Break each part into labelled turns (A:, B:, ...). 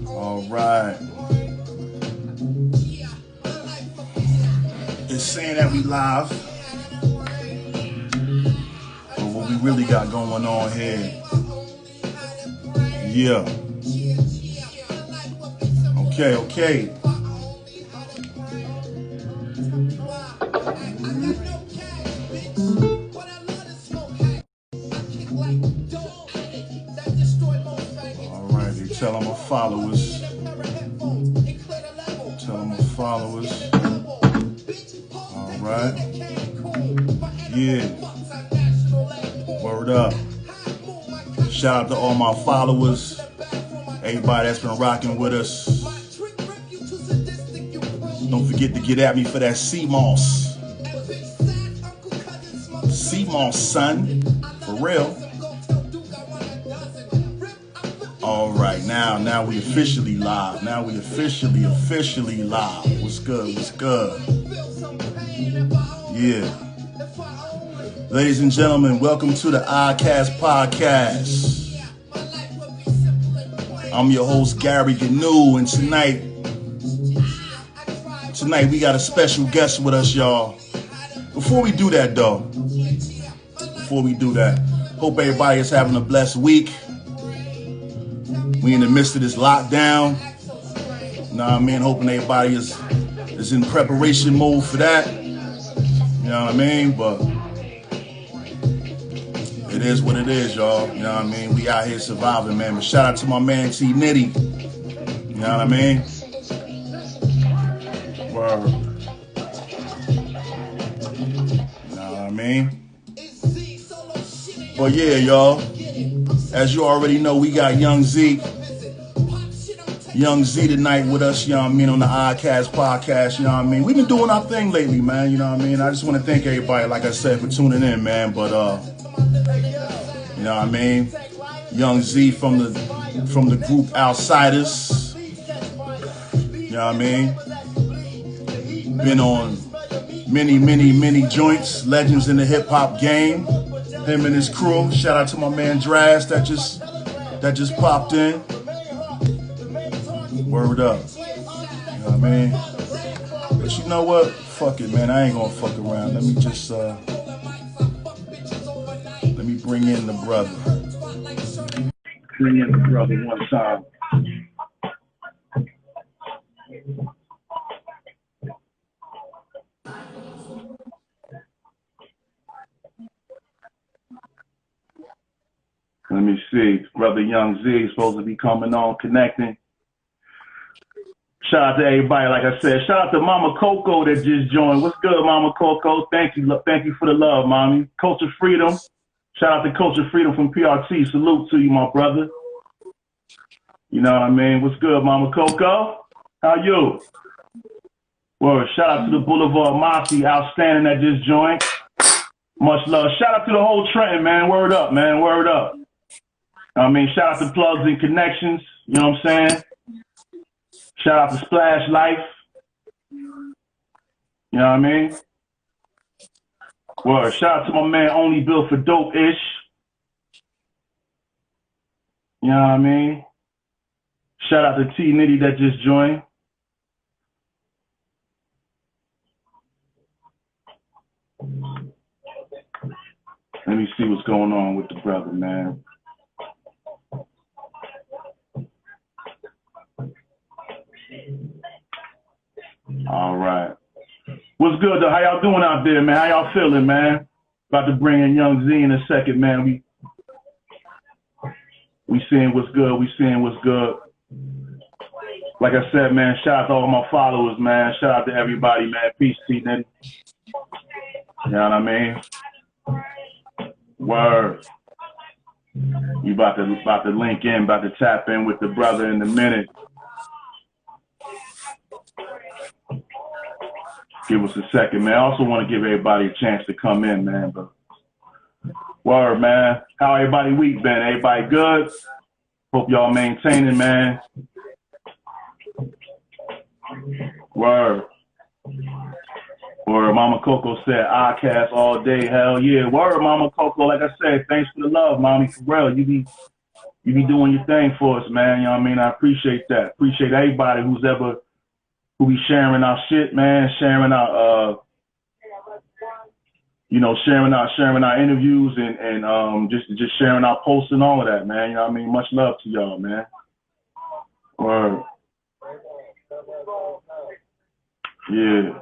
A: All right. It's saying that we live. But what we really got going on here. Yeah. Okay. Alright, they tell them my followers. Alright. Yeah. Word up. Shout out to all my followers. Everybody that's been rocking with us. Don't forget to get at me for that CMOS. CMOS, son. For real. All right, now we officially live. Now we officially live. What's good? Yeah. Ladies and gentlemen, welcome to the Outhouse podcast. I'm your host, Gary Gnu, and tonight we got a special guest with us, y'all. Before we do that, hope everybody is having a blessed week. We in the midst of this lockdown. You know what I mean? Hoping everybody is in preparation mode for that. You know what I mean? But it is what it is, y'all. You know what I mean? We out here surviving, man. But shout out to my man T Nitty. You know what I mean? Word. You know what I mean? But yeah, y'all. As you already know, we got Young Zee. Young Zee tonight with us, you know what I mean, on the Outhouse podcast, you know what I mean? We've been doing our thing lately, man, you know what I mean? I just want to thank everybody, like I said, for tuning in, man. But you know what I mean? Young Zee from the group Outsidaz. You know what I mean? Been on many joints, legends in the hip hop game. Him and his crew. Shout out to my man Draz that just popped in. Word up. You know what I mean? But you know what? Fuck it, man. I ain't gonna fuck around. Let me just let me bring in the brother. Bring in the brother one time. Let me see. Brother Young Zee is supposed to be coming on, connecting. Shout out to everybody, like I said. Shout out to Mama Coco that just joined. What's good, Mama Coco? Thank you for the love, mommy. Culture Freedom. Shout out to Culture Freedom from PRT. Salute to you, my brother. You know what I mean? What's good, Mama Coco? How you? Well, shout out to the Boulevard Mossy, outstanding that just joined. Much love. Shout out to the whole Trenton, man. Word up, man. Word up. I mean, shout out to Plugs and Connections. You know what I'm saying? Shout out to Splash Life. You know what I mean? Word. Shout out to my man Only Built for Dope-ish. You know what I mean? Shout out to T Nitty that just joined. Let me see what's going on with the brother, man. All right. What's good, though? How y'all doing out there, man? How y'all feeling, man? About to bring in Young Zee in a second, man. We seeing what's good. We seeing what's good. Like I said, man, shout out to all my followers, man. Shout out to everybody, man. Peace, T Nitty. You know what I mean? Word. You about to link in, about to tap in with the brother in a minute. Give us a second, man. I also want to give everybody a chance to come in, man. But word, man. How everybody week been? Everybody good? Hope y'all maintaining, man. Word. Word. Mama Coco said, Outcast all day. Hell yeah. Word, Mama Coco. Like I said, thanks for the love, mommy. For real. You be You be doing your thing for us, man. You know what I mean? I appreciate that. Appreciate everybody who be sharing our shit, man, sharing our sharing our interviews and just sharing our posts and all of that, man. You know what I mean? Much love to y'all, man. Word. Yeah.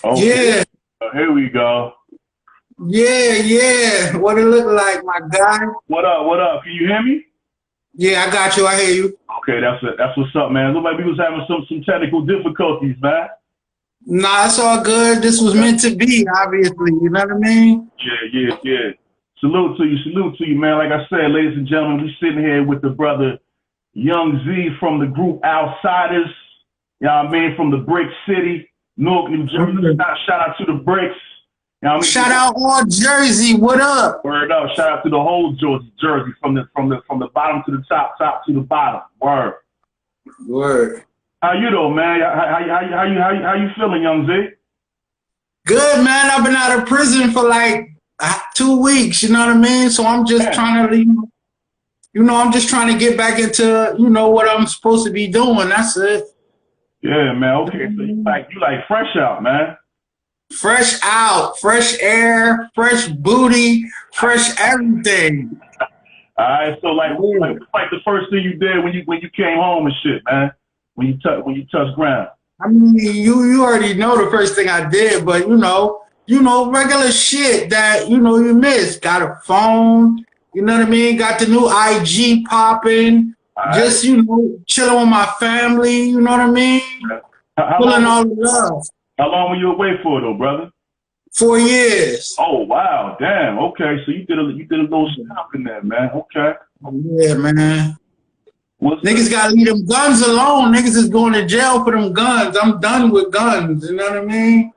A: Okay.
B: Yeah.
A: Here we go.
B: Yeah. What it look like, my guy?
A: What up? Can you hear me?
B: Yeah, I got you. I hear you.
A: Okay, that's what's up, man. Look like we was having some technical difficulties, man.
B: Nah, it's all good. This was meant to be, obviously. You know what I mean?
A: Yeah. Salute to you, man. Like I said, ladies and gentlemen, we sitting here with the brother Young Zee from the group Outsidaz. You know what I mean? From the Brick City, Newark, New Jersey. Shout out to the Bricks. You know what I mean?
B: Shout out all Jersey. What up?
A: Word up. Shout out to the whole Jersey, from the bottom to the top to the bottom.
B: Word.
A: How you though, man? How you feeling, Young Zee?
B: Good, man. I've been out of prison for like 2 weeks. You know what I mean? So I'm just trying to, I'm just trying to get back into, what I'm supposed to be doing. That's it.
A: Yeah, man. Okay, so you like fresh out, man.
B: Fresh out, fresh air, fresh booty, fresh everything.
A: All right, so like the first thing you did when you came home and shit, man. When you touch ground.
B: I mean, you already know the first thing I did, but regular shit that you miss. Got a phone, you know what I mean? Got the new IG popping. Just chilling with my family, you know what I mean? Pulling all the love.
A: How long were you away for though, brother?
B: 4 years.
A: Oh wow, damn. Okay, so you did a little stop in there, man. Okay.
B: Yeah, man. Niggas gotta leave them guns alone. Niggas is going to jail for them guns. I'm done with guns. You know what I mean?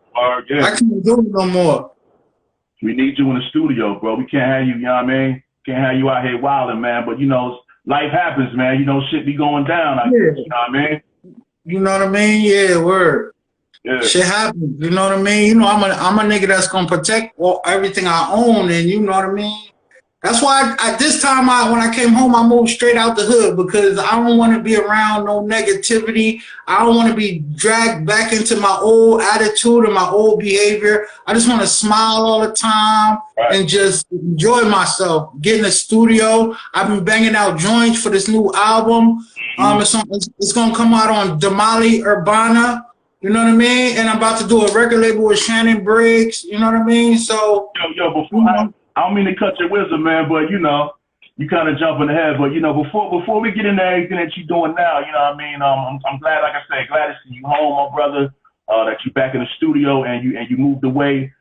A: Yeah.
B: I can't do it no more.
A: We need you in the studio, bro. We can't have you. You know what I mean? Can't have you out here wilding, man. But life happens, man. Shit be going down. You know what I mean?
B: You know what I mean? Yeah, word. Yeah. Shit happens. You know what I mean? I'm a nigga that's gonna protect everything I own, and you know what I mean? That's why at this time, when I came home, I moved straight out the hood because I don't want to be around no negativity. I don't want to be dragged back into my old attitude and my old behavior. I just want to smile all the time and just enjoy myself. Get in the studio. I've been banging out joints for this new album. It's going to come out on Damali Urbana. You know what I mean? And I'm about to do a record label with Shannon Briggs. You know what I mean? So,
A: I don't mean to cut your wisdom, man, but you kind of jumping ahead. But before we get into everything that you're doing now, you know what I mean? I'm glad, like I said, glad to see you home, my brother. That you're back in the studio and you moved away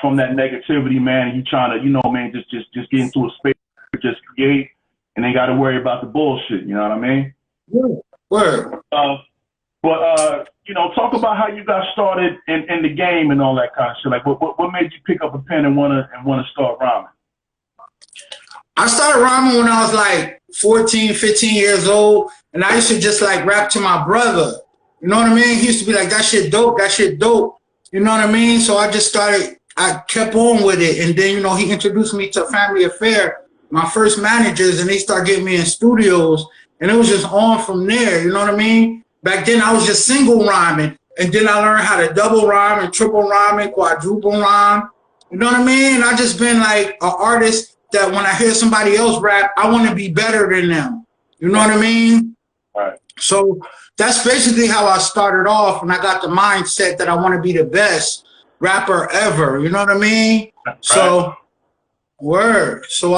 A: from that negativity, man. And you trying to, man, just get into a space, just create, and ain't got to worry about the bullshit. You know what I mean?
B: Yeah. Word.
A: Talk about how you got started in the game and all that kind of shit. Like, what made you pick up a pen and wanna start rhyming?
B: I started rhyming when I was like 14, 15 years old, and I used to just like rap to my brother. You know what I mean? He used to be like, "That shit dope, that shit dope." You know what I mean? So I kept on with it, and then he introduced me to Family Affair, my first managers, and they started getting me in studios, and it was just on from there. You know what I mean? Back then, I was just single rhyming, and then I learned how to double rhyme and triple rhyme and quadruple rhyme. You know what I mean? I just been like an artist that when I hear somebody else rap, I want to be better than them. You know what I mean?
A: Right.
B: So that's basically how I started off, and I got the mindset that I want to be the best rapper ever. You know what I mean? Right. So, word. So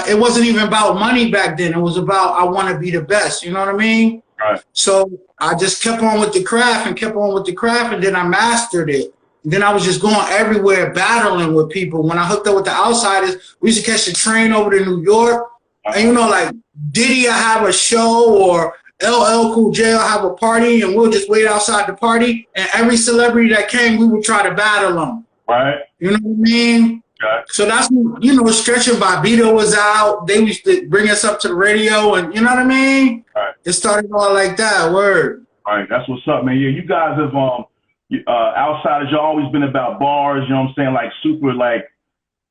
B: it wasn't even about money back then. It was about I want to be the best. You know what I mean?
A: Right.
B: So I just kept on with the craft and then I mastered it. And then I was just going everywhere battling with people. When I hooked up with the Outsidaz, we used to catch the train over to New York. And like Diddy will have a show or LL Cool J will have a party, and we'll just wait outside the party. And every celebrity that came, we would try to battle them.
A: Right.
B: You know what I mean?
A: Okay.
B: So that's, Stretch and Bobbito was out. They used to bring us up to the radio, and you know what I mean?
A: Right.
B: It started all like that. Word.
A: All right, that's what's up, man. Yeah, you guys have Outsidaz, you've always been about bars. You know what I'm saying? Like super, like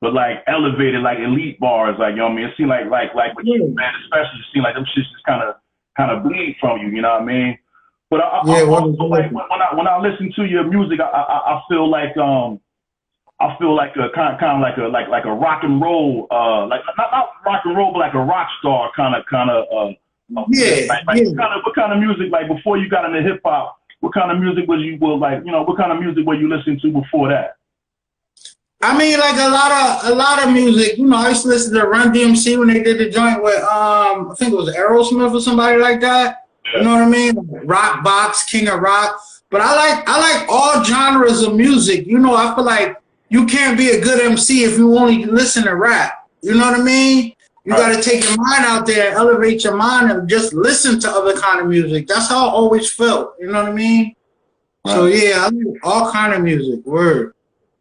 A: but like elevated, like elite bars, like, you know what I mean? It seemed like with you, man, especially, it seemed like them shits just kind of bleed from you, you know what I mean? But I also, like, when I listen to your music, I feel like a kind of like a rock and roll, like not rock and roll, but like a rock star kind of what kind of music, like, before you got into hip hop, what kind of music what kind of music were you listening to before that?
B: I mean, like a lot of music. You know, I used to listen to Run DMC when they did the joint with I think it was Aerosmith or somebody like that. You know what I mean? Rock Box, King of Rock. But I like all genres of music. You know, I feel like you can't be a good MC if you only listen to rap. You know what I mean? You got to take your mind out there and elevate your mind and just listen to other kind of music. That's how I always felt. You know what I mean? Right. So yeah, I like all kind of music. Word.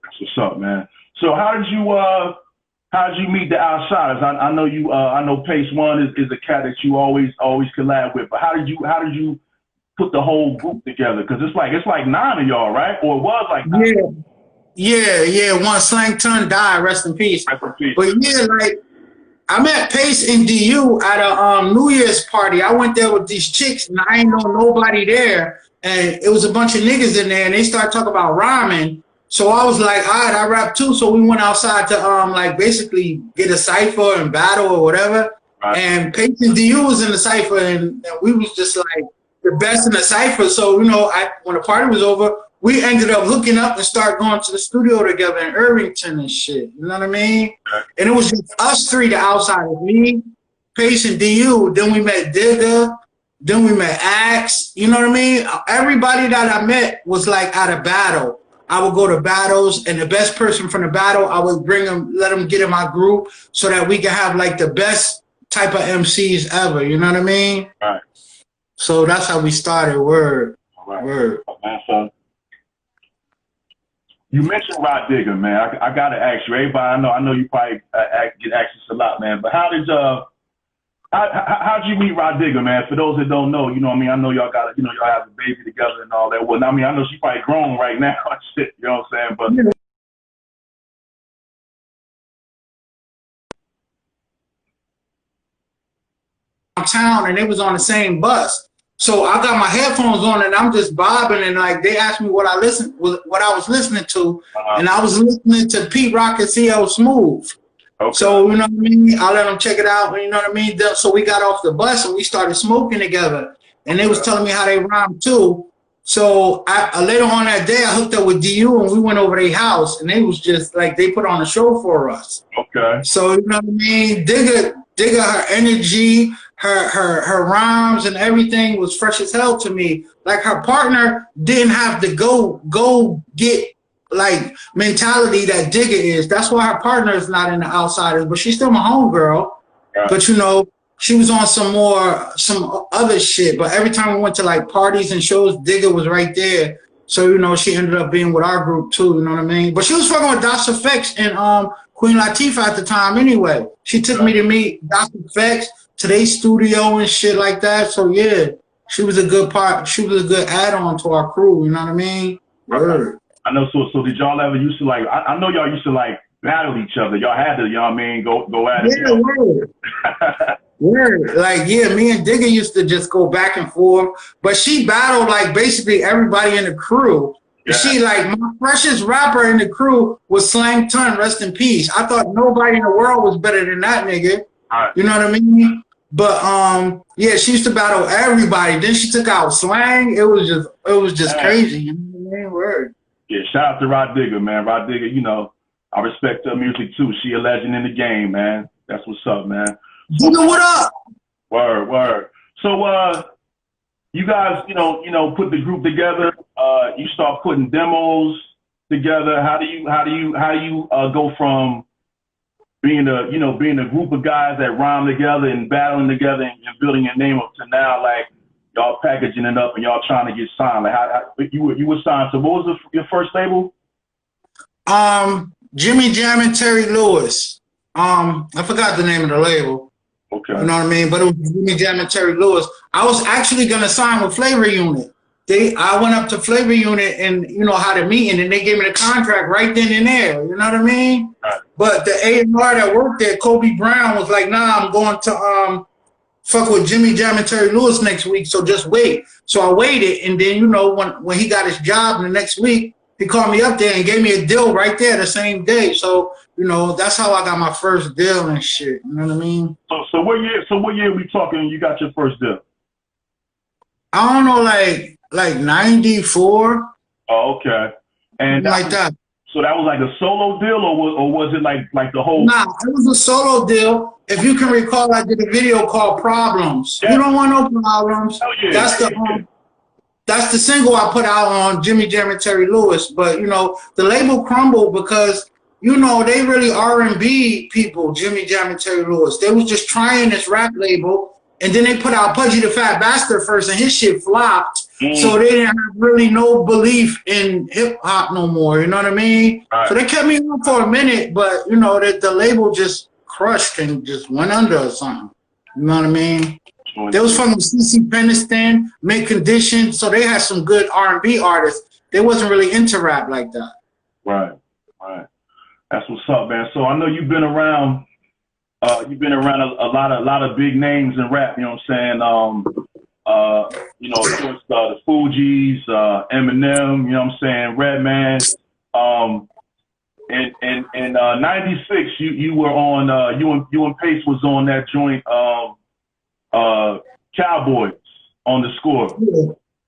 A: That's what's up, man. So how did you meet the Outsidaz? I know you. I know Pace One is a cat that you always collab with. But how did you put the whole group together? Because it's like 9 of y'all, right? Or it was like 9.
B: Yeah. One Slang Ton died. Rest in peace.
A: Rest in peace.
B: But yeah, like I met Pace and DU at a New Year's party. I went there with these chicks and I ain't know nobody there. And it was a bunch of niggas in there and they started talking about rhyming. So I was like, all right, I rap too. So we went outside to like basically get a cypher and battle or whatever. Right. And Pace and DU was in the cypher and we was just like the best in the cypher. So, you know, when the party was over, we ended up hooking up and start going to the studio together in Irvington and shit. You know what I mean? And it was just us three, the Outsidaz. Me, Pace, and DU. Then we met Digga. Then we met Axe. You know what I mean? Everybody that I met was like at a battle. I would go to battles, and the best person from the battle, I would bring them, let them get in my group so that we can have like the best type of MCs ever. You know what I mean?
A: Right.
B: So that's how we started. Word.
A: Right.
B: Word.
A: So you mentioned Rah Digga, man. I gotta ask you. Everybody, I know you probably get asked this a lot, man. But how'd you meet Rah Digga, man? For those that don't know, you know what I mean? I know y'all got, y'all have a baby together and all that. Well, I mean, I know she's probably grown right now and shit, you know what I'm saying? But
B: town and they was on the same bus. So I got my headphones on and I'm just bobbing and like they asked me what I was listening to, and I was listening to Pete Rock and CL Smooth. Okay. So, you know what I mean? I let them check it out, you know what I mean? So we got off the bus and we started smoking together. And they was telling me how they rhyme too. So later on that day, I hooked up with DU and we went over their house and they was just like, they put on a show for us.
A: Okay.
B: So, you know what I mean? Digga, her energy, her rhymes and everything was fresh as hell to me. Like her partner didn't have to go get like mentality that Digga is. That's why her partner is not in the Outsidaz, but she's still my homegirl. Yeah. But you know, she was on some other shit. But every time we went to like parties and shows, Digga was right there. So, you know, she ended up being with our group too, you know what I mean? But she was fucking with Das Effects and Queen Latifah at the time anyway. She took me to meet Das Effects to their studio and shit like that. So yeah, she was a good part. She was a good add-on to our crew, you know what I mean? Word.
A: I know. So did y'all ever used to like? I know y'all used to like battle each other. Y'all had to, you know what I mean? Go at it.
B: Yeah, word. Word. Like yeah, me and Digga used to just go back and forth. But she battled like basically everybody in the crew. Yeah. She like my freshest rapper in the crew was Slang Ton. Rest in peace. I thought nobody in the world was better than that nigga. Right. You know what I mean? But yeah, she used to battle everybody. Then she took out Slang. It was just crazy. You know what I mean? Word.
A: Yeah, shout out to Rah Digga, man. Rah Digga, you know, I respect her music too. She a legend in the game, man. That's what's up, man.
B: Digga, what up?
A: Word. So you guys, you know, put the group together. You start putting demos together. How do you go from being a group of guys that rhyme together and battling together and building your name up to now, like y'all packaging it up and y'all trying to get signed? Like how you were signed to, what was your first label?
B: Jimmy Jam and Terry Lewis. I forgot the name of the label.
A: Okay.
B: You know what I mean? But it was Jimmy Jam and Terry Lewis. I was actually gonna sign with Flavor Unit. I went up to Flavor Unit and you know how to meet, and then they gave me the contract right then and there. You know what I mean?
A: Right.
B: But the A&R that worked there, Kobe Brown, was like, "Nah, I'm going to fuck with Jimmy Jam and Terry Lewis next week, so just wait." So I waited, and then you know when he got his job the next week, he called me up there and gave me a deal right there the same day. So you know that's how I got my first deal and shit. You know what I mean?
A: So what year? So what year we talking? You got your first deal?
B: I don't know, like 94.
A: Oh, okay. And
B: like that.
A: So that was like a solo deal, or was it like the whole?
B: Nah, it was a solo deal. If you can recall, I did a video called "Problems."
A: Yeah.
B: You don't want no problems.
A: Yeah.
B: That's the single I put out on Jimmy Jam and Terry Lewis. But you know, the label crumbled because you know they really R&B people. Jimmy Jam and Terry Lewis. They was just trying this rap label, and then they put out Pudgy the Fat Bastard first, and his shit flopped. So they didn't have really no belief in hip hop no more. You know what I mean?
A: Right.
B: So they kept me on for a minute, but you know that the label just crushed and just went under or something. You know what I mean? They was from CC Peniston, Mint Condition, so they had some good R&B artists. They wasn't really into rap like that.
A: Right. That's what's up, man. So I know you've been around. You've been around a lot of big names in rap. You know what I'm saying? You know, of course, the Fugees, Eminem, you know what I'm saying, Redman. In '96, you were on, you and Pace was on that joint, Cowboys on the score.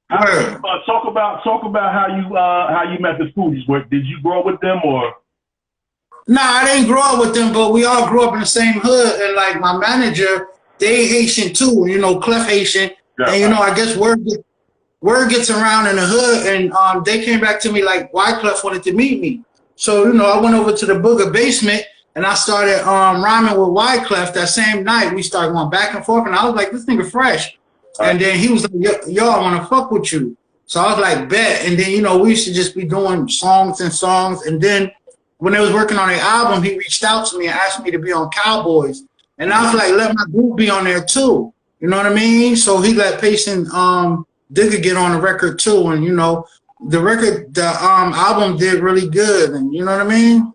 B: Yeah.
A: Talk about how you met the Fugees. Did you grow up with them or?
B: Nah, I didn't grow up with them, but we all grew up in the same hood. And like my manager, they Haitian too, you know, Clef Haitian. Yeah, and you know, I guess word gets around in the hood, and they came back to me like Wyclef wanted to meet me. So you know, I went over to the Booger basement and I started rhyming with Wyclef. That same night, we started going back and forth, and I was like, "This nigga fresh." And then he was like, "Yo, I want to fuck with you." So I was like, "Bet." And then you know, we used to just be doing songs and songs. And then when they was working on the album, he reached out to me and asked me to be on Cowboys, and I was like, "Let my group be on there too." You know what I mean? So he let Pace and Digga get on the record too, and you know, the album did really good, and you know what I mean?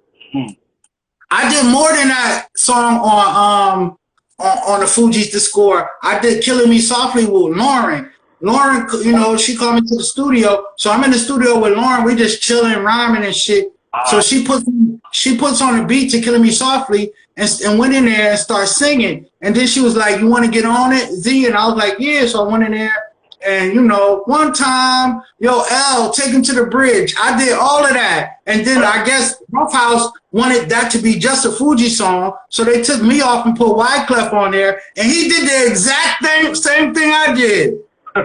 B: I did more than that song on the Fugees to score. I did "Killing Me Softly" with Lauren. Lauren, you know, she called me to the studio, so I'm in the studio with Lauren. We just chilling, rhyming and shit. So she puts on the beat to "Killing Me Softly" and went in there and started singing. And then she was like, "You want to get on it, Z?" And I was like, "Yeah." So I went in there, and you know, one time, yo, L, take him to the bridge. I did all of that, and then I guess Outhouse wanted that to be just a Fugees song, so they took me off and put Wyclef on there, and he did the exact same thing I did.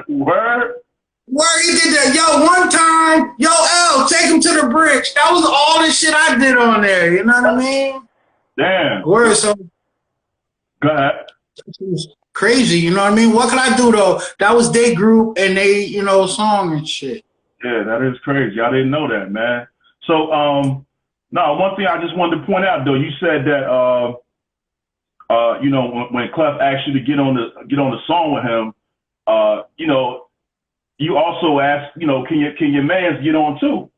A: Word.
B: He did that. Yo, one time, yo, L, take him to the bridge. That was all the shit I did on there. You know what I mean?
A: Damn.
B: Word. So
A: go ahead.
B: Crazy, you know what I mean? What could I do though? That was their group and they, you know, song and shit.
A: Yeah, that is crazy. I didn't know that, man. So, no, one thing I just wanted to point out though, you said that, you know, when Clef asked you to get on the song with him, you know, you also asked, you know, can your mans get on too?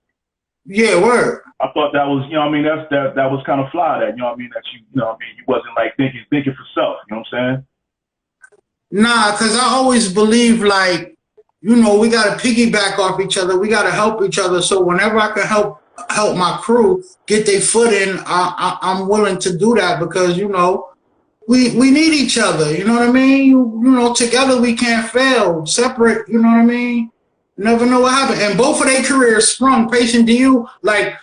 B: Yeah, word.
A: I thought that was, you know what I mean, that was kind of fly, that, you know what I mean, that you know what I mean, you wasn't like thinking for self, you know what I'm saying?
B: Nah, because I always believe like, you know, we got to piggyback off each other. We got to help each other. So whenever I can help my crew get their foot in, I'm willing to do that because, you know, we need each other. You know what I mean? You know, together we can't fail. Separate, you know what I mean? You never know what happened. And both of their careers sprung. Pace and DU, like,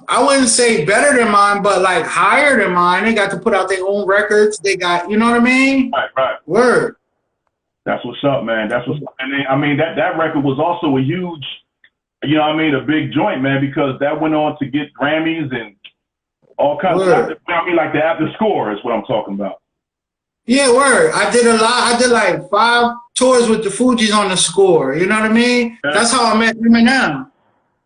B: I wouldn't say better than mine, but like higher than mine. They got to put out their own records. They got, you know what I mean?
A: Right.
B: Word.
A: That's what's up, man. That's what's up. And then, I mean, that record was also a huge, you know what I mean, a big joint, man, because that went on to get Grammys and all kinds of stuff. I mean, like the after score is what I'm talking about.
B: Yeah, word. I did a lot. I did like 5 tours with the Fugees on the score. You know what I mean? Yeah. That's how I met Eminem.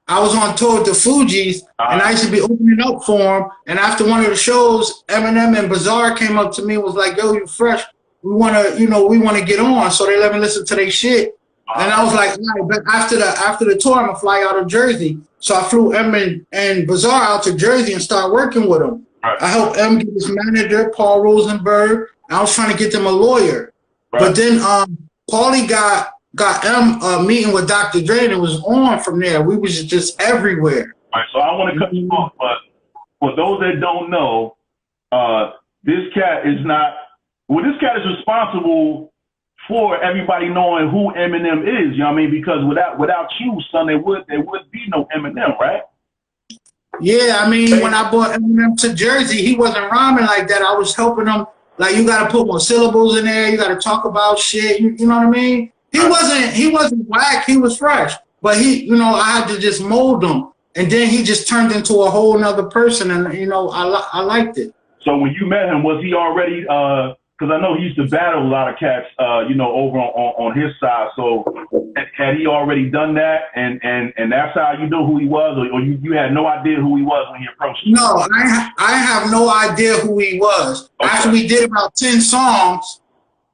B: I was on tour with the Fugees, and I used to be opening up for them. And after one of the shows, Eminem and Bizarre came up to me and was like, "Yo, you fresh? We want to, you know, we want to get on." So they let me listen to their shit. And I was like, right, but after the tour, I'm gonna fly out of Jersey. So I flew M and Bizarre out to Jersey and started working with him. Right. I helped M get his manager, Paul Rosenberg. I was trying to get them a lawyer. Right. But then Paulie got M a meeting with Dr. Dre, and it was on from there. We was just everywhere.
A: All right, so I want to cut you off, but for those that don't know, this cat is not. Well, this cat is responsible for everybody knowing who Eminem is. You know what I mean? Because without you, son, there would be no Eminem, right?
B: Yeah, I mean, when I brought Eminem to Jersey, he wasn't rhyming like that. I was helping him. Like, you got to put more syllables in there. You got to talk about shit. You know what I mean? He wasn't whack. He was fresh. But I had to just mold him. And then he just turned into a whole nother person. And, I liked it. So
A: when you met him, was he already, because I know he used to battle a lot of cats, over on his side. So had he already done that, and that's how you knew who he was, or you had no idea who he was when he approached you?
B: No, I have no idea who he was. Okay. After we did about 10 songs,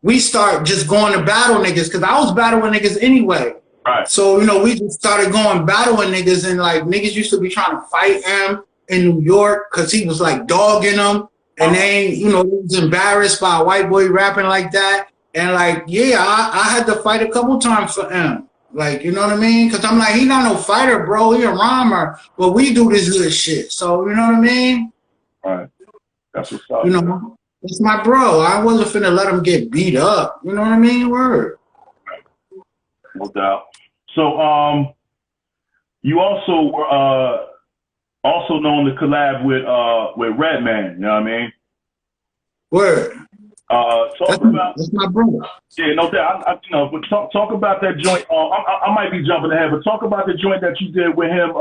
B: we start just going to battle niggas, because I was battling niggas anyway.
A: Right.
B: So, we just started going battling niggas, and like niggas used to be trying to fight him in New York because he was like dogging them. And then, he was embarrassed by a white boy rapping like that. And like, yeah, I had to fight a couple times for him. Like, you know what I mean? Because I'm like, he not no fighter, bro. He a rhymer. But we do this good shit. So, you know what I mean?
A: All right. That's what's up.
B: It's my bro. I wasn't finna let him get beat up. You know what I mean? Word.
A: Right. No doubt. So, you also were, also known to collab with Redman, you know what I mean?
B: Word.
A: That's
B: my brother.
A: Yeah, no doubt. But talk about that joint. I might be jumping ahead, but talk about the joint that you did with him.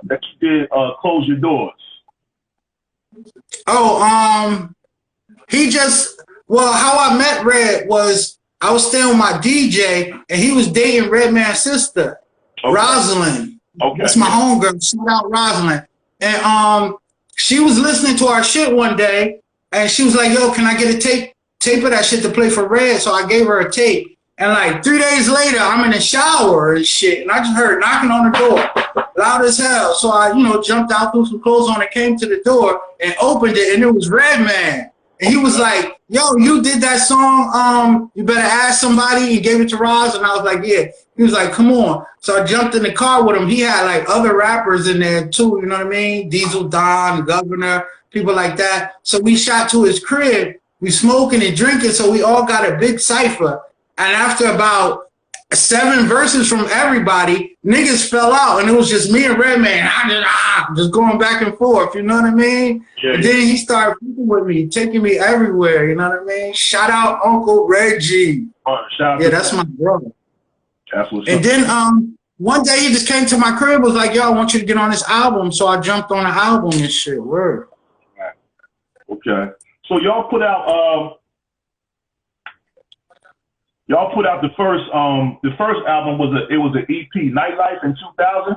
A: That you did, Close Your Doors.
B: Oh, how I met Red was I was staying with my DJ, and he was dating Redman's sister, okay. Rosalind.
A: Okay.
B: That's my homegirl. Shout out Rosalind. And she was listening to our shit one day, and she was like, yo, can I get a tape of that shit to play for Red? So I gave her a tape. And like 3 days later, I'm in the shower and shit, and I just heard knocking on the door, loud as hell. So I, jumped out, threw some clothes on, and came to the door and opened it, and it was Redman. And he was like, yo, you did that song, you better ask somebody. He gave it to Roz, and I was like, yeah. He was like, come on. So I jumped in the car with him. He had like other rappers in there too, you know what I mean? Diesel Don, Governor, people like that. So we shot to his crib. We smoking and drinking, so we all got a big cipher. And after about 7 verses from everybody, niggas fell out, and it was just me and Redman, just going back and forth, you know what I mean?
A: Yeah,
B: and then he started fucking with me, taking me everywhere, you know what I mean? Shout out Uncle Reggie. That's my brother.
A: That's what's
B: and
A: up.
B: Then one day he just came to my crib, was like, yo, I want you to get on this album. So I jumped on the album and shit. Word.
A: Right. Okay. So y'all put out the first album was an EP, Nightlife in 2000.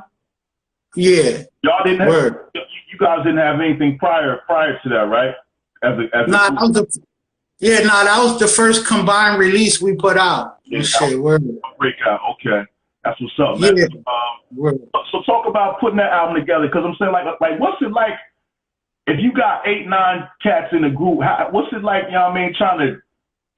B: Yeah.
A: Y'all didn't have, you guys didn't have anything prior to that, right?
B: That was the first combined release we put out.
A: Yeah,
B: shit, word.
A: Breakout. Okay, that's what's up, man.
B: Yeah.
A: So talk about putting that album together, because I'm saying like what's it like if you got 8, 9 cats in a group? What's it like? You know what I mean? Trying to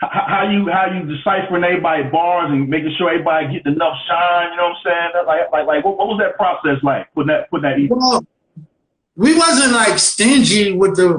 A: how you deciphering everybody's bars and making sure everybody getting enough shine. You know what I'm saying? Like what was that process like putting that EP?
B: Well, we wasn't like stingy with the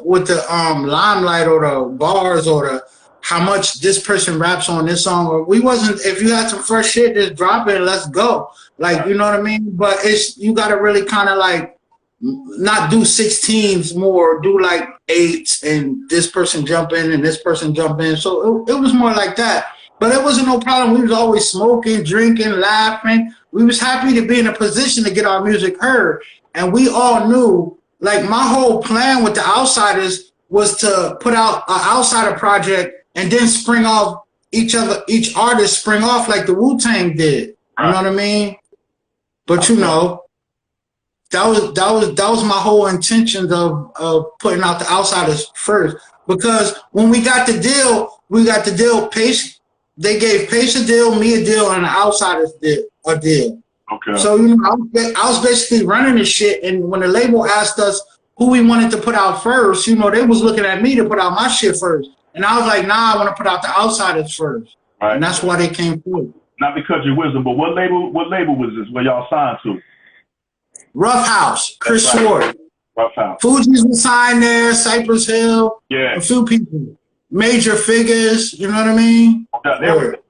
B: limelight or the bars or the how much this person raps on this song. Or we wasn't. If you had some fresh shit, just drop it. Let's go. Like, you know what I mean? But you got to really kind of like not do 16s more, do like 8s, and this person jump in and this person jump in. So it was more like that. But it wasn't no problem. We was always smoking, drinking, laughing. We was happy to be in a position to get our music heard. And we all knew, like, my whole plan with the Outsidaz was to put out an Outsider project and then spring off each artist spring off like the Wu-Tang did. You know what I mean? But you know, that was my whole intention of putting out the Outsidaz first. Because when we got the deal they gave Pace a deal, me a deal, and the Outsidaz a deal.
A: Okay.
B: So, you know, I was basically running this shit, and when the label asked us who we wanted to put out first, you know, they was looking at me to put out my shit first. And I was like, nah, I want to put out the Outsidaz first. Right. And that's why they came through.
A: Not because you're wisdom, but what label was this where y'all signed to?
B: Rough House, Chris Sword.
A: Rough House.
B: Fugees was signed there, Cypress Hill, a few people. Major figures, you know what I mean?
A: Okay.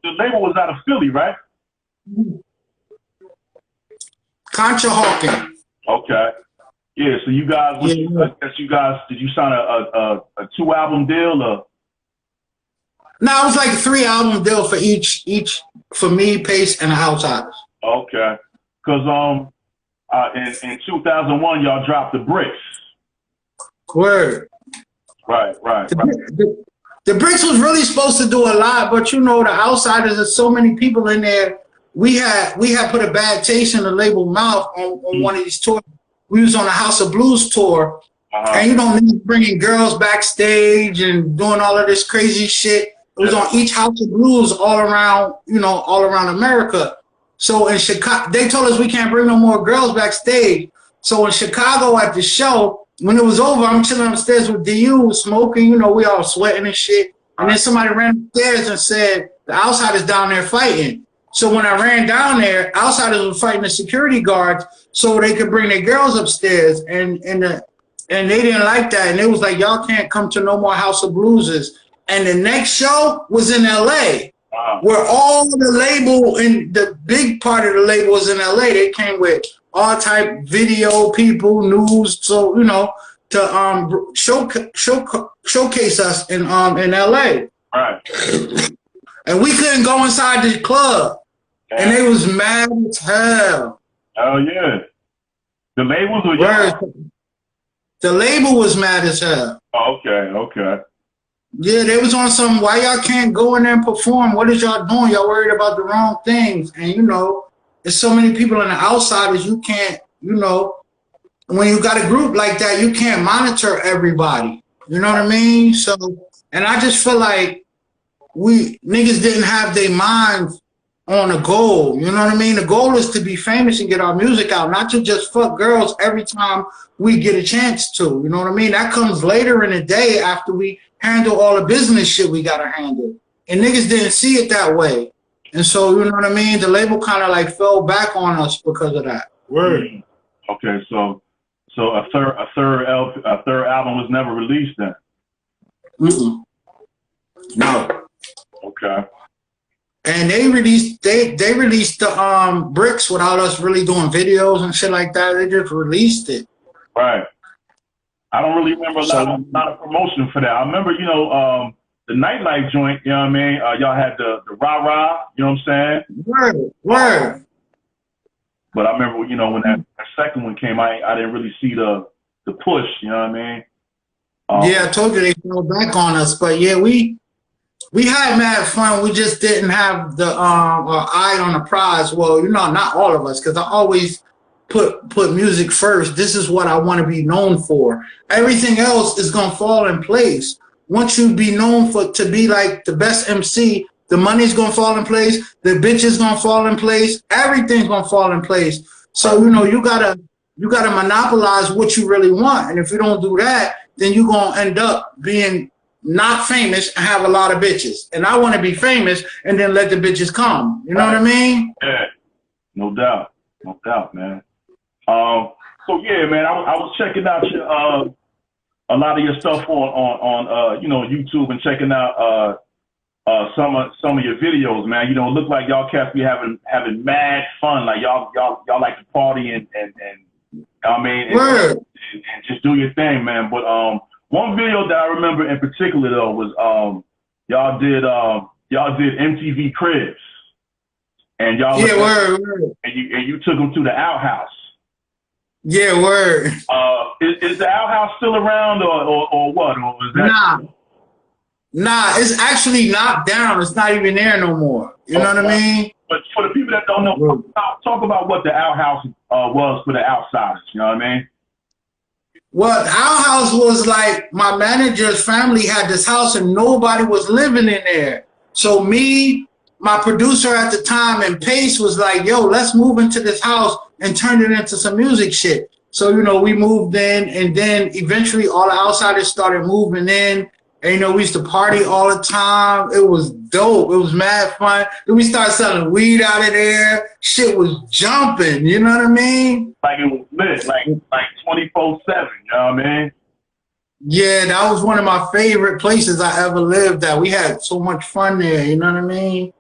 A: The label was out of Philly, right?
B: Concha Hawking.
A: Okay. Yeah, so you guys, did you sign a 2-album deal or?
B: No, it was like a 3-album deal for each for me, Pace, and the Outsidaz.
A: Okay. Because in 2001, y'all dropped the Bricks.
B: Word.
A: Right.
B: The Bricks was really supposed to do a lot, but you know, the Outsidaz, there's so many people in there. We had put a bad taste in the label mouth on one of these tours. We was on a House of Blues tour, and you know, bringing girls backstage and doing all of this crazy shit. It was on each House of Blues all around, you know, all around America. So in Chicago, they told us we can't bring no more girls backstage. So in Chicago at the show, when it was over, I'm chilling upstairs with DU, smoking, you know, we all sweating and shit. And then somebody ran upstairs and said, the Outsidaz down there fighting. So when I ran down there, Outsidaz was fighting the security guards so they could bring their girls upstairs. And they didn't like that. And they was like, y'all can't come to no more House of Blueses. And the next show was in LA, where all the label and the big part of the label was in LA. They came with all type video people, news, so you know, to showcase us in LA.
A: Right.
B: And we couldn't go inside the club, and they was mad as hell.
A: Oh yeah. The labels were y'all?
B: The label was mad as hell.
A: Oh, okay.
B: Yeah, they was on some, why y'all can't go in there and perform? What is y'all doing? Y'all worried about the wrong things. And, you know, there's so many people on the Outsidaz, you can't, you know, when you got a group like that, you can't monitor everybody. You know what I mean? So, and I just feel like niggas didn't have their minds on a goal. You know what I mean? The goal is to be famous and get our music out, not to just fuck girls every time we get a chance to. You know what I mean? That comes later in the day after we handle all the business shit we gotta handle. And niggas didn't see it that way. And so, you know what I mean? The label kind of like fell back on us because of that. Word.
A: Okay, so a third album was never released then?
B: No.
A: Okay.
B: And they released the Bricks without us really doing videos and shit like that. They just released it.
A: Right. I don't really remember a lot of promotion for that. I remember, you know, the Nightlife joint, you know what I mean? Y'all had the Rah, you know what I'm saying?
B: Word.
A: But I remember, you know, when that second one came, I didn't really see the push, you know what I mean?
B: Yeah, I told you they fell back on us, but yeah, we had mad fun. We just didn't have the eye on the prize. Well, you know, not all of us, because I always put music first. This is what I want to be known for. Everything else is gonna fall in place. Once you be known to be like the best MC, the money's gonna fall in place, the bitch is gonna fall in place, everything's gonna fall in place. So, you know, you gotta monopolize what you really want. And if you don't do that, then you're gonna end up being not famous and have a lot of bitches. And I want to be famous and then let the bitches come. You know what I mean?
A: Yeah, no doubt, man. So yeah, man, I was checking out your a lot of your stuff on you know, YouTube, and checking out some of your videos, man. You know, it look like y'all cats be having mad fun. Like y'all like to party and I mean and just do your thing, man. But one video that I remember in particular though was y'all did MTV Cribs, and y'all and you took them to the Outhouse.
B: Yeah, word.
A: Is the Outhouse still around or what? Or is that
B: Nah, it's actually knocked down. It's not even there no more. You know what I mean?
A: But for the people that don't know, talk about what the Outhouse was for the Outsidaz. You know what I mean?
B: Well, the Outhouse was like, my manager's family had this house and nobody was living in there. So me, my producer at the time and Pace was like, yo, let's move into this house and turn it into some music shit. So, you know, we moved in, and then eventually all the outsiders started moving in. And, you know, we used to party all the time. It was dope. It was mad fun. Then we started selling weed out of there. Shit was jumping. You know what I mean?
A: Like it was lit, like 24/7. You know what I mean?
B: Yeah, that was one of my favorite places I ever lived at. We had so much fun there. You know what I mean?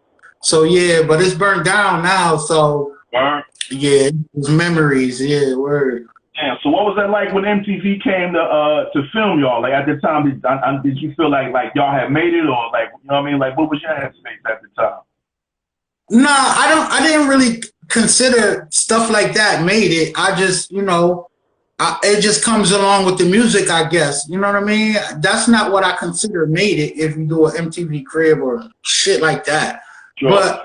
B: So yeah, but it's burnt down now. So yeah, it was memories. Yeah, word.
A: Yeah. So what was that like when MTV came to film y'all? Like at the time, did you feel like y'all had made it, or like, you know what I mean? Like what was your headspace at the time?
B: No, I didn't really consider stuff like that made it. I just, you know, it just comes along with the music, I guess. You know what I mean? That's not what I consider made it if you do an MTV crib or shit like that. Sure. But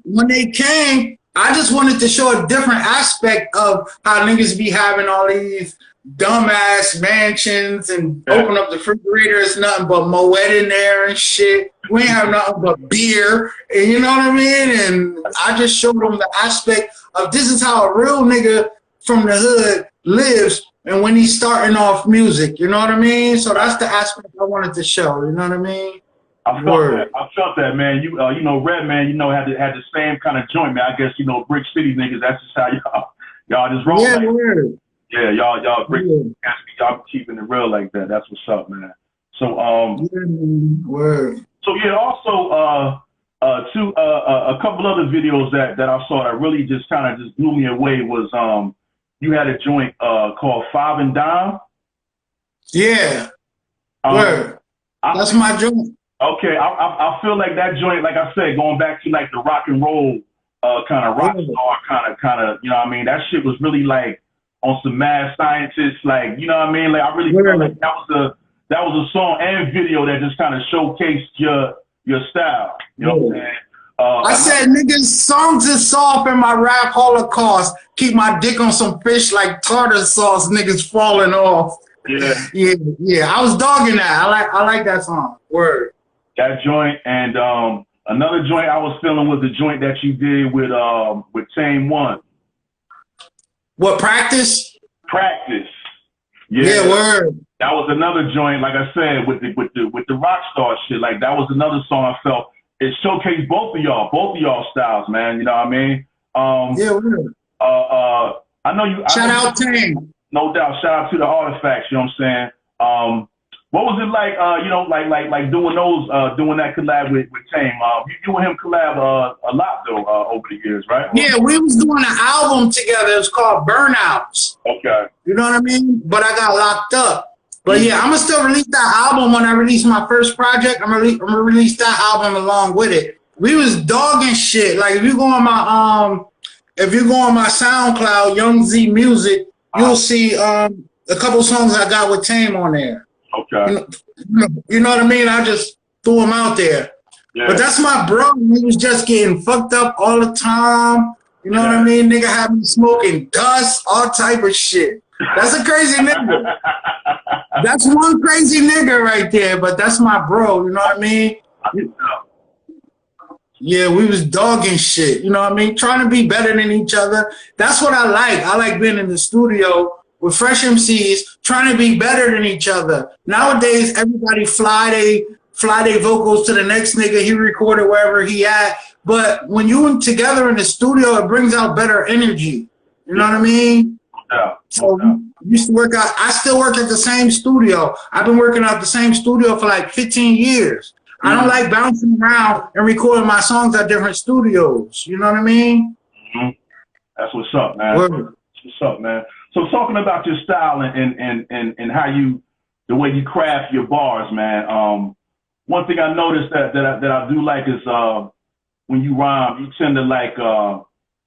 B: when they came, I just wanted to show a different aspect of how niggas be having all these dumbass mansions and open up the refrigerator, it's nothing but Moet in there and shit. We ain't have nothing but beer, and you know what I mean? And I just showed them the aspect of this is how a real nigga from the hood lives, and when he's starting off music, you know what I mean? So that's the aspect I wanted to show, you know what I mean?
A: I felt that, man. You know, Redman, you know, had the same kind of joint, man. I guess, you know, Brick City niggas, that's just how y'all just roll.
B: Yeah,
A: like,
B: word.
A: Yeah, y'all Brick City, y'all keeping it real like that. That's what's up, man. So
B: word.
A: So yeah, also a couple other videos that I saw that really just kind of just blew me away was you had a joint called Five and Dime.
B: Yeah. Word. That's my joint.
A: Okay, I feel like that joint, like I said, going back to like the rock and roll kind of rock star kind of, you know what I mean? That shit was really like on some mad scientists, like, you know what I mean? Like I really feel like that was a song and video that just kind of showcased your style. You know what I'm saying?
B: I said, niggas, songs is soft in my rap holocaust. Keep my dick on some fish like tartar sauce, niggas falling off. Yeah. I was dogging that. I like that song. Word.
A: That joint, and another joint I was feeling was the joint that you did with Tame One.
B: What, Practice?
A: Practice.
B: Yeah, word.
A: That was another joint, like I said, with the rock star shit. Like that was another song I felt it showcased both of y'all styles, man. You know what I mean?
B: Yeah, word.
A: I know you.
B: Shout out Tame.
A: No doubt. Shout out to the Artifacts. You know what I'm saying? What was it like? You know, like doing those, doing that collab with Tame. You and him collab a lot though over the years, right?
B: Yeah, we was doing an album together. It was called Burnouts.
A: Okay.
B: You know what I mean? But I got locked up. But yeah, I'm gonna still release that album when I release my first project. I'm gonna release that album along with it. We was dogging shit. Like if you go on my SoundCloud, Young Zee Music, you'll see a couple songs I got with Tame on there.
A: Okay.
B: You know what I mean? I just threw him out there. Yeah. But that's my bro. He was just getting fucked up all the time. You know what I mean? Nigga had me smoking dust, all type of shit. That's a crazy nigga. That's one crazy nigga right there, but that's my bro. You know what I mean? Yeah, we was dogging shit. You know what I mean? Trying to be better than each other. That's what I like. I like being in the studio with fresh MCs, trying to be better than each other. Nowadays, everybody fly they vocals to the next nigga. He recorded wherever he at. But when you together in the studio, it brings out better energy. You know what I mean?
A: Yeah.
B: So we used to work out. I still work at the same studio. I've been working out the same studio for like 15 years. I don't like bouncing around and recording my songs at different studios. You know what I mean?
A: That's what's up, man. That's what's up, man. So talking about your style and how the way you craft your bars, man. One thing I noticed that I do like is when you rhyme, you tend to like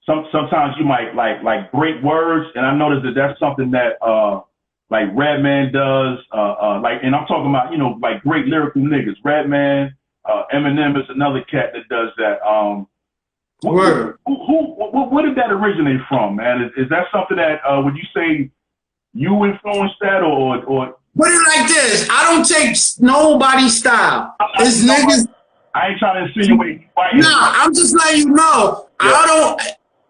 A: sometimes you might like break words, and I noticed that that's something that like Redman does. Like, and I'm talking about, you know, like great lyrical niggas. Redman, Eminem is another cat that does that. Where did that originate from, man? Is that something that would you say you influenced that, or? Put
B: it like this: I don't take nobody's style. It's niggas.
A: I ain't trying to insinuate.
B: Nah, I'm just letting you know. Yeah.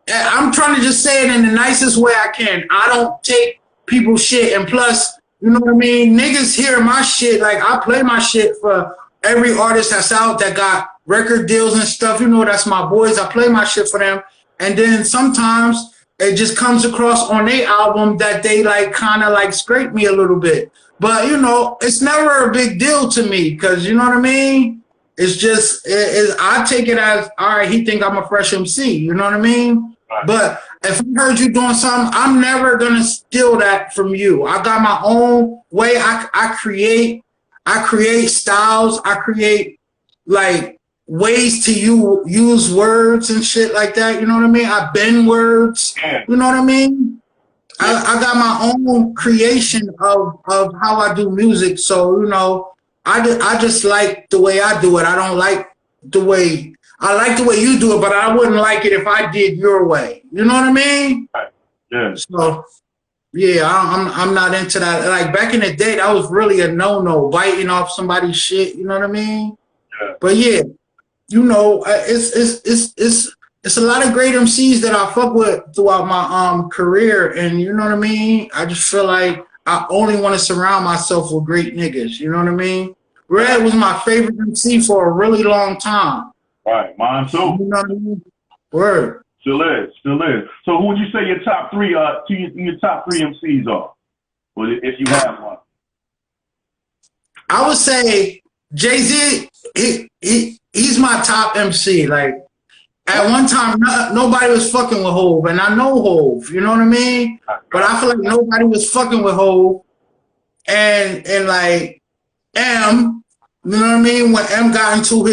B: I'm trying to just say it in the nicest way I can. I don't take people's shit, and plus, you know what I mean? Niggas hear my shit. Like, I play my shit for every artist that's out that got record deals and stuff. You know, that's my boys. I play my shit for them. And then sometimes it just comes across on their album that they like kind of like scrape me a little bit. But, you know, it's never a big deal to me because, you know what I mean? It's just, I take it as, all right, he think I'm a fresh MC. You know what I mean? Right. But if I heard you doing something, I'm never going to steal that from you. I got my own way. I create styles. I create, like, ways to use words and shit like that. You know what I mean? I bend words. You know what I mean? I got my own creation of how I do music. So, you know, I just like the way I do it. I don't like the way, I like the way you do it, but I wouldn't like it if I did your way. You know what I mean?
A: Yeah.
B: So, yeah, I'm not into that. Like, back in the day, that was really a no-no, biting off somebody's shit. You know what I mean?
A: Yeah.
B: But yeah, you know, it's a lot of great MCs that I fuck with throughout my career, and you know what I mean? I just feel like I only want to surround myself with great niggas, you know what I mean? Red was my favorite MC for a really long time.
A: Right, mine too.
B: You know what I mean? Word.
A: Still is. So who would you say your top three MCs are? Or if you have one?
B: I would say Jay-Z, he's my top MC. Like, at one time, nobody was fucking with Hov, and I know Hov, you know what I mean? But I feel like nobody was fucking with Hov, and like M, you know what I mean? When M got into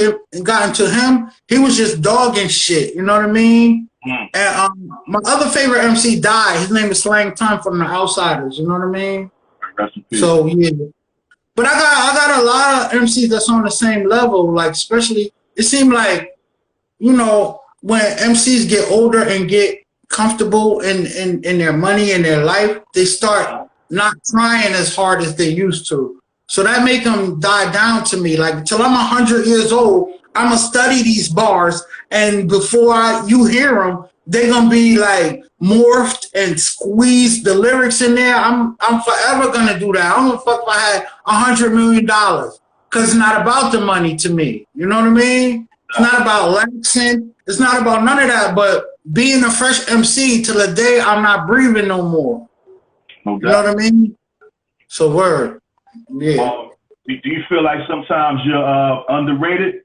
B: him, he was just dogging shit, you know what I mean? And my other favorite MC died. His name is Slang Time from the Outsidaz, you know what I mean? So yeah, but I got a lot of MCs that's on the same level. Like, especially, it seemed like, you know, when MCs get older and get comfortable in their money and their life, they start not trying as hard as they used to. So that make them die down to me. Like, until I'm 100 years old, I'm going to study these bars, and before you hear them, they're going to be like morphed and squeezed the lyrics in there. I'm forever going to do that. I don't give a fuck if I had $100 million, because it's not about the money to me. You know what I mean? It's not about laxing. It's not about none of that, but being a fresh MC till the day I'm not breathing no more. Okay. You know what I mean? So word. Yeah.
A: Do you feel like sometimes you're underrated?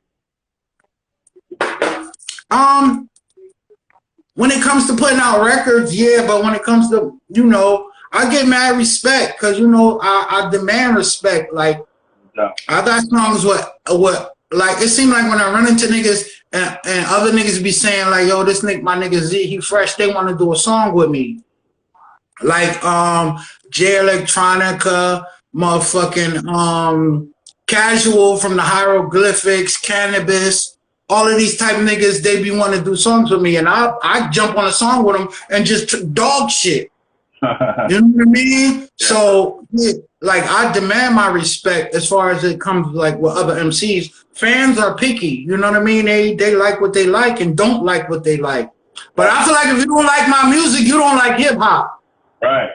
B: When it comes to putting out records, yeah, but when it comes to, you know, I get mad respect because, you know, I demand respect. Like, I got songs what like, it seemed like when I run into niggas and other niggas be saying like, yo, this nigga, my nigga Z, he fresh, they want to do a song with me. Like, J Electronica, motherfucking, Casual from the Hieroglyphics, Cannabis, all of these type of niggas, they be wanting to do songs with me, and I jump on a song with them and just dog shit. You know what I mean? Yeah. So, yeah, like, I demand my respect as far as it comes, like, with other MCs. Fans are picky, you know what I mean? They like what they like and don't like what they like. But I feel like if you don't like my music, you don't like hip-hop.
A: Right.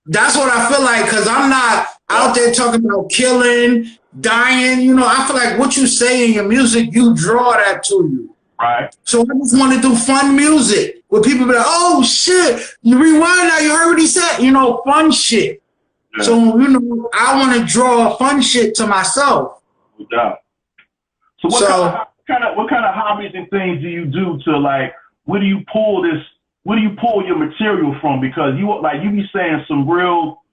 B: That's what I feel like, because I'm not out there talking about killing, dying. You know, I feel like what you say in your music, you draw that to you.
A: Right.
B: So I just want to do fun music where people be like, oh, shit, you rewind now, you heard what he said. You know, fun shit. Yeah. So, you know, I want to draw fun shit to myself.
A: Yeah. So what kind of hobbies and things do you do to, like, where do you pull your material from? Because you be saying some real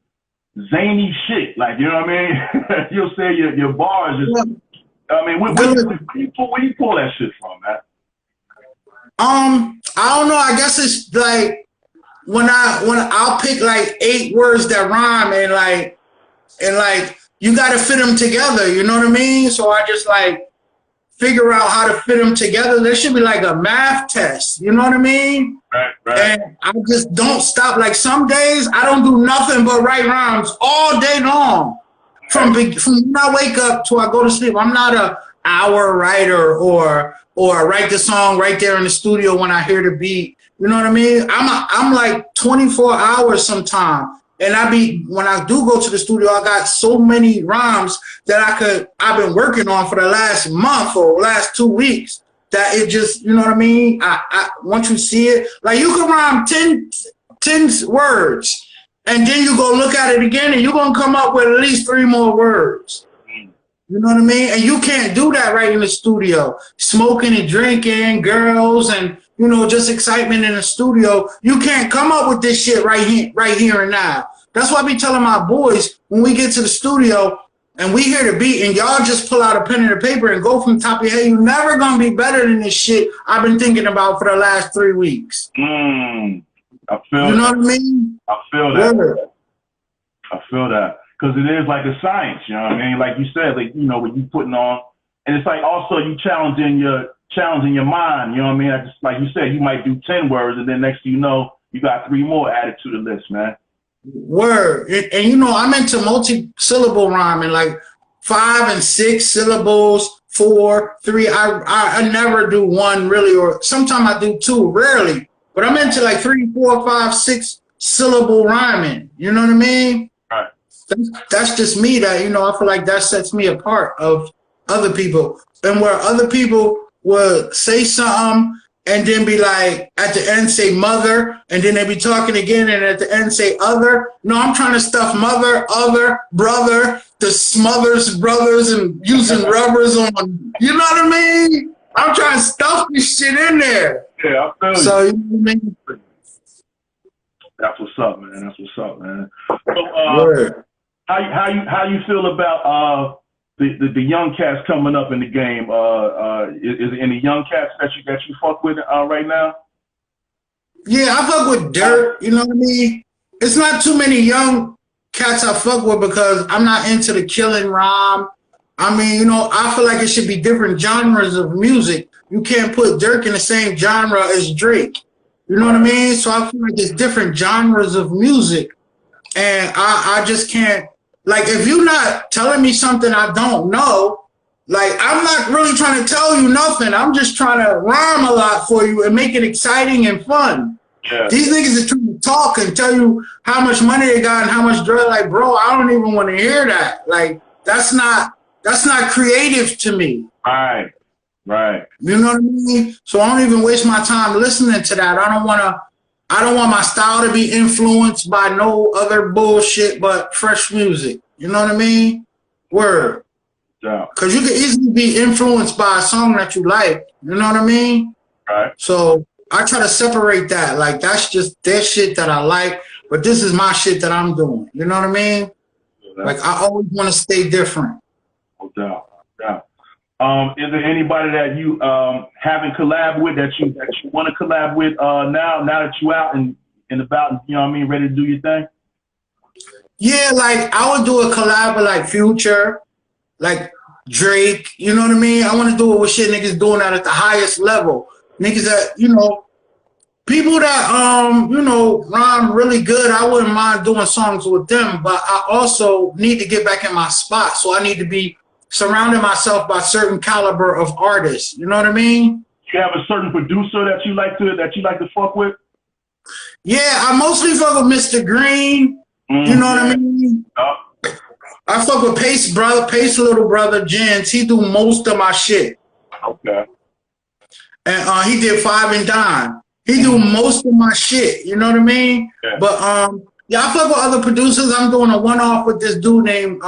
A: zany shit, like, you know what I mean? You'll say your bars is, I mean, where you pull that shit from, man?
B: I don't know. I guess it's like when I'll pick like 8 words that rhyme and like you got to fit them together. You know what I mean? So I just like figure out how to fit them together. There should be like a math test. You know what I mean?
A: Right.
B: And I just don't stop. Like, some days I don't do nothing but write rhymes all day long. From when I wake up till I go to sleep. I'm not hour writer or write the song right there in the studio when I hear the beat. You know what I mean? I'm like 24 hours sometime. And when I do go to the studio, I got so many rhymes that I've been working on for the last month or last 2 weeks that it just, you know what I mean? Once you see it, like you can rhyme 10 words and then you go look at it again and you're going to come up with at least 3 more words. You know what I mean? And you can't do that right in the studio. Smoking and drinking, girls, and, you know, just excitement in the studio. You can't come up with this shit right here and now. That's why I be telling my boys when we get to the studio and we hear the beat and y'all just pull out a pen and a paper and go from the top of your head, you're never going to be better than this shit I've been thinking about for the last 3 weeks.
A: I feel
B: You know what I mean?
A: I feel that. I feel that. Because it is like a science, you know what I mean? Like you said, like, you know, what you putting on. And it's like also you challenging your mind, you know what I mean? Just like you said, you might do 10 words and then next thing you know, you got 3 more added to the list, man.
B: Word. And you know, I'm into multi-syllable rhyming, like 5 and 6 syllables, 4, 3. I never do 1 really, or sometimes I do 2, rarely. But I'm into like 3, 4, 5, 6 syllable rhyming. You know what I mean?
A: Right.
B: That's just me. That, you know, I feel like that sets me apart of other people. And where other people will say something and then be like, at the end say mother, and then they be talking again, and at the end say other. No, I'm trying to stuff mother, other, brother, the smothers brothers, and using rubbers on. You know what I mean? I'm trying to stuff this shit in there.
A: Yeah, I feel you.
B: So, you know what I mean?
A: That's what's up, man. That's what's up, man. So, how you feel about the young cats coming up in the game? Is there any young cats that you fuck with right now?
B: Yeah, I fuck with Dirt. You know what I mean? It's not too many young cats I fuck with because I'm not into the killing rhyme. I mean, you know, I feel like it should be different genres of music. You can't put Dirk in the same genre as Drake. You know what I mean? So I feel like there's different genres of music. And I just can't, like, if you're not telling me something I don't know, like, I'm not really trying to tell you nothing. I'm just trying to rhyme a lot for you and make it exciting and fun. Yeah. These niggas are trying to talk and tell you how much money they got and how much drugs. Like, bro, I don't even want to hear that. Like, that's not creative to me.
A: Right.
B: You know what I mean? So I don't even waste my time listening to that. I don't want my style to be influenced by no other bullshit but fresh music. You know what I mean? Word. Yeah. Because you can easily be influenced by a song that you like. You know what I mean?
A: Right.
B: So I try to separate that. Like, that's just their shit that I like, but this is my shit that I'm doing. You know what I mean? Yeah, like, I always want to stay different.
A: No doubt. Is there anybody that you haven't collabed with that you want to collab with now that you out and about, you know what I mean, ready to do your thing?
B: Yeah, like I would do a collab with like Future, like Drake, you know what I mean? I want to do it with shit niggas doing that at the highest level. Niggas that, you know, people that you know, rhyme really good. I wouldn't mind doing songs with them, but I also need to get back in my spot. So I need to be surrounding myself by certain caliber of artists. You know what I mean?
A: You have a certain producer that you like to fuck with?
B: Yeah, I mostly fuck with Mr. Green. You know what I mean? I fuck with Pace little brother, Jens. He do most of my shit.
A: Okay.
B: And he did 5 and Dime. He do most of my shit. You know what I mean? Yeah. But yeah, I fuck with other producers. I'm doing a one-off with this dude named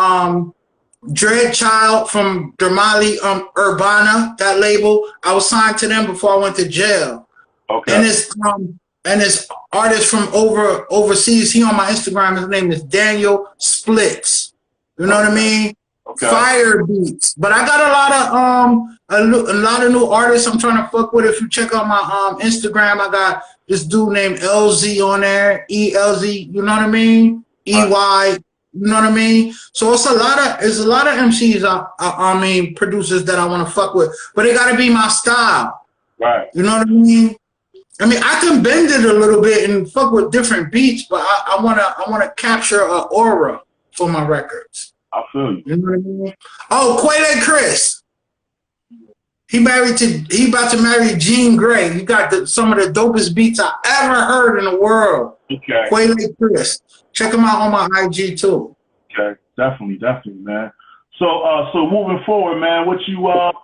B: Dread Child from Dermali Urbana, that label. I was signed to them before I went to jail. Okay. And this artist from overseas, he on my Instagram, his name is Daniel Splits. You know what I mean? Okay. Fire beats. But I got a lot of new artists I'm trying to fuck with. If you check out my Instagram, I got this dude named LZ on there, ELZ, you know what I mean? EY. You know what I mean? So it's a lot of MCs, I mean, producers that I want to fuck with, but it got to be my style.
A: Right.
B: You know what I mean? I mean, I can bend it a little bit and fuck with different beats, but I wanna capture an aura for my records.
A: I feel you.
B: You know what I mean? Oh, Quayle Chris. He about to marry Jean Grey. He got some of the dopest beats I ever heard in the world.
A: Okay.
B: Quayle Chris. Check him out on my IG too.
A: Okay, definitely, man. So moving forward, man, what's your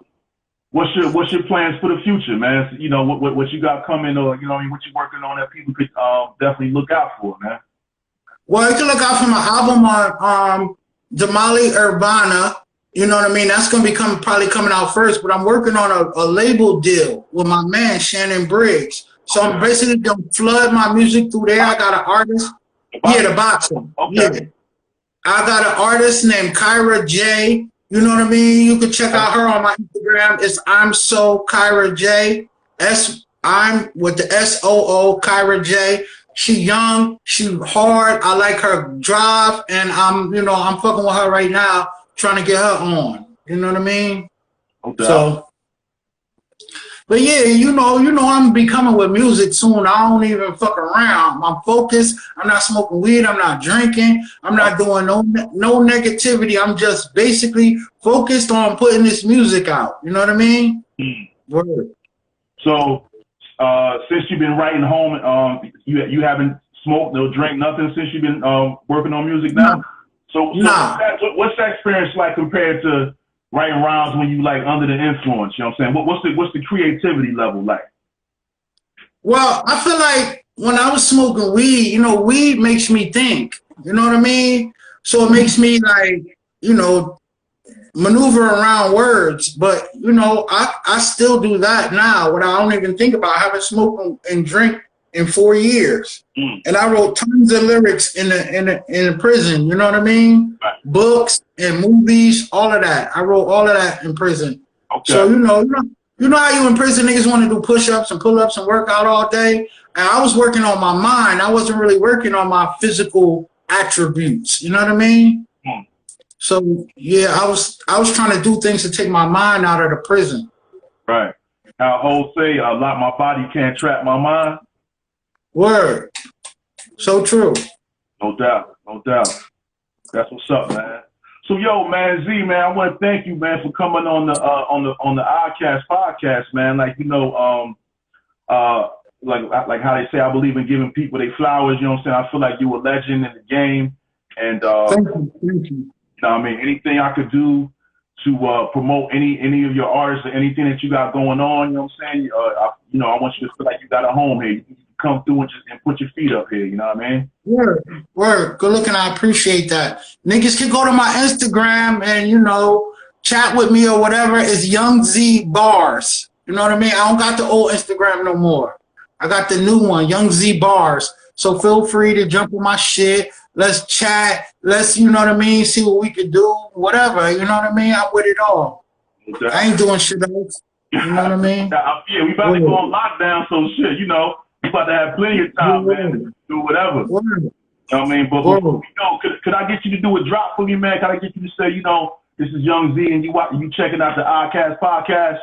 A: plans for the future, man? You know, what you got coming, or you know, what you working on that people could definitely look out for, man.
B: Well, you can look out for my album on Damali Urbana. You know what I mean? That's gonna be probably coming out first, but I'm working on a label deal with my man Shannon Briggs. So I'm basically gonna flood my music through there. I got an artist. Yeah, the boxer.
A: Okay.
B: Yeah. I got an artist named Kyra J. You know what I mean? You can check out her on my Instagram. It's I'm So Kyra J. I'm with the SOO Kyra J. She young, she hard. I like her drive, and I'm fucking with her right now, trying to get her on. You know what I mean?
A: Okay.
B: So, but yeah, you know, I'm gonna be coming with music soon. I don't even fuck around. I'm focused. I'm not smoking weed. I'm not drinking. I'm not doing no negativity. I'm just basically focused on putting this music out. You know what I mean? Word.
A: So, since you've been writing home, you haven't smoked, no drink, nothing since you've been working on music now?
B: No.
A: So what's that experience like compared to writing rhymes when you like under the influence? You know what I'm saying? What's the creativity level like?
B: Well, I feel like when I was smoking weed, you know, weed makes me think. You know what I mean? So it makes me like, you know, maneuver around words. But you know, I still do that now. What I don't even think about. I haven't smoked and drink in 4 years, and I wrote tons of lyrics in the prison. You know what I mean?
A: Right.
B: Books and movies, all of that. I wrote all of that in prison.
A: Okay.
B: So you know how you in prison niggas want to do push-ups and pull-ups and work out all day. And I was working on my mind. I wasn't really working on my physical attributes. You know what I mean? So yeah, I was trying to do things to take my mind out of the prison.
A: Right. How old say, lock my body, can't trap my mind.
B: Word. So true.
A: No doubt. That's what's up, man. So yo, man, Z, man, I want to thank you, man, for coming on the Outcast podcast, man. Like, you know, like how they say, I believe in giving people their flowers. You know what I'm saying? I feel like you're a legend in the game, and
B: thank you.
A: You know what I mean? Anything I could do to promote any of your artists or anything that you got going on, you know what I'm saying? I want you to feel like you got a home here. You can come through and put your feet up here, you know what I mean?
B: Word. Good looking. I appreciate that. Niggas can go to my Instagram and, you know, chat with me or whatever. It's Young Zee Bars. You know what I mean? I don't got the old Instagram no more. I got the new one, Young Zee Bars. So feel free to jump on my shit. Let's chat. Let's, you know what I mean, see what we could do. Whatever, you know what I mean? I'm with it all. Okay. I ain't doing shit else. You know what I mean?
A: Yeah, we about to go on lockdown, so shit, you know, we about to have plenty of time, man, to do whatever. You know what I mean? But before we go, could I get you to do a drop for me, man? Can I get you to say, you know, this is Young Zee and you checking out the Outcast podcast?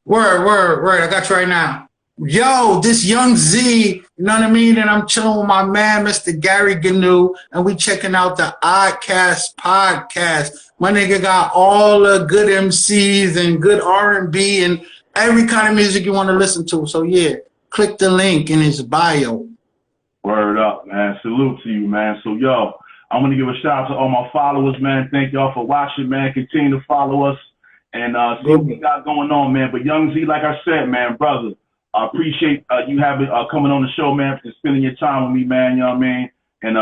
B: Word. I got you right now. Yo, this Young Zee, you know what I mean? And I'm chilling with my man, Mr. Gary Gnu, and we checking out the Outcast podcast. My nigga got all the good MCs and good R&B and every kind of music you want to listen to. So yeah, click the link in his bio. Word
A: up, man. Salute to you, man. So yo, I'm gonna give a shout out to all my followers, man. Thank y'all for watching, man. Continue to follow us and see what we got going on, man. But Young Zee, like I said, man, brother, I appreciate you having coming on the show, man, and spending your time with me, man. You know what I mean? And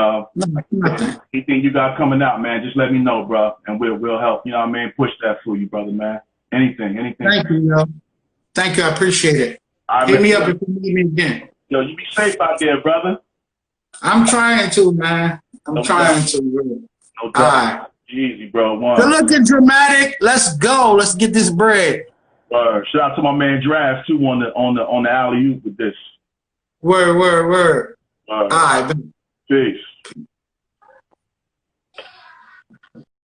A: anything you got coming out, man, just let me know, bro, and we'll help. You know what I mean? Push that for you, brother, man. Anything.
B: Thank you, yo. Thank you. I appreciate it. Hit me up if you need me again.
A: Yo, you be safe out there, brother.
B: I'm trying to, man. I'm trying to.
A: No doubt. All right. Easy, bro.
B: Good looking, dramatic. Let's go. Let's get this bread.
A: Shout out to my man Draft too on the alley-oop with this.
B: Word. All right.
A: Peace.